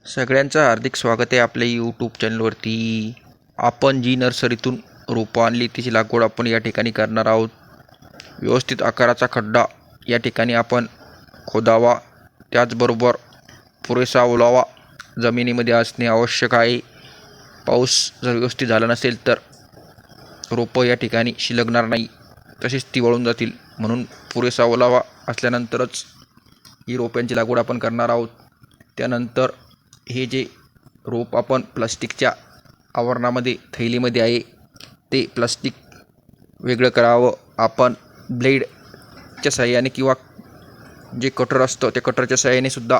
सगळ्यांचं हार्दिक स्वागत आहे आपल्या यूट्यूब चॅनलवरती. आपण जी नर्सरीतून रोपं आणली तिची लागवड आपण या ठिकाणी करणार आहोत. व्यवस्थित आकाराचा खड्डा या ठिकाणी आपण खोदावा. त्याचबरोबर पुरेसा ओलावा जमिनीमध्ये असणे आवश्यक आहे. पाऊस जर व्यवस्थित झाला नसेल तर रोपं या ठिकाणी शिलगणार नाही, तसेच ती वळून जातील. म्हणून पुरेसा ओलावा असल्यानंतरच ही रोपांची लागवड आपण करणार आहोत. त्यानंतर हे जे रोप आपण प्लास्टिकच्या आवरणामध्ये थैलीमध्ये आहे ते प्लास्टिक वेगळं करावं. आपण ब्लेडच्या साहाय्याने किंवा जे कटर असतं त्या कटरच्या साहाय्याने सुद्धा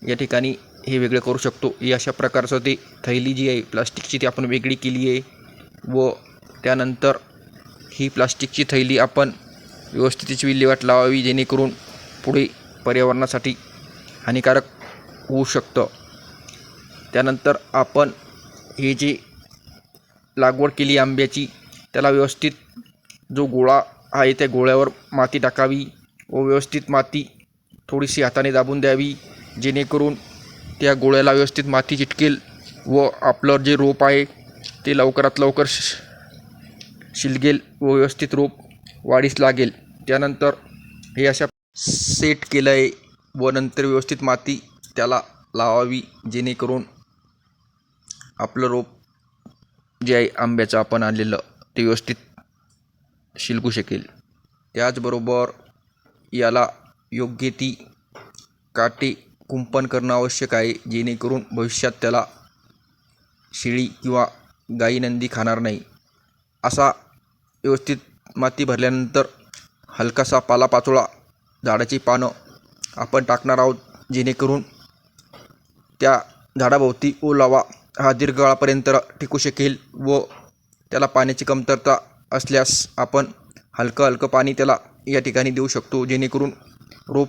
या ठिकाणी हे वेगळं करू शकतो. ही अशा प्रकारचं ते थैली जी आहे प्लास्टिकची ती आपण वेगळी केली आहे व त्यानंतर ही प्लास्टिकची थैली आपण व्यवस्थित विल्हेवाट लावावी, जेणेकरून पुढे पर्यावरणासाठी हानिकारक होऊ शकतं. त्यानंतर आपण हे जे लागवड केली आंब्याची त्याला व्यवस्थित जो गोळा आहे त्या गोळ्यावर माती टाकावी व व्यवस्थित माती थोडीशी हाताने दाबून द्यावी, जेणेकरून त्या गोळ्याला व्यवस्थित माती चिटकेल व आपलं जे रोप आहे ते लवकरात लवकर शिलगेल व व्यवस्थित रोप वाढीस लागेल. त्यानंतर हे अशा सेट केलं आहे व नंतर व्यवस्थित माती त्याला लावावी, जेणेकरून आपलं रोप जे आहे आंब्याचं आपण आणलेलं ते व्यवस्थित शिलकू शकेल. त्याचबरोबर याला योग्य ती काटे कुंपण करणं आवश्यक आहे, जेणेकरून भविष्यात त्याला शेळी किंवा गाई नंदी खाणार नाही. असा व्यवस्थित माती भरल्यानंतर हलकासा पालापाचोळा झाडाची पानं आपण टाकणार आहोत, जेणेकरून त्या झाडाभोवती ओलावा हा दीर्घकाळापर्यंत टिकू शकेल व त्याला पाण्याची कमतरता असल्यास आपण हलकं पाणी त्याला या ठिकाणी देऊ शकतो, जेणेकरून रोप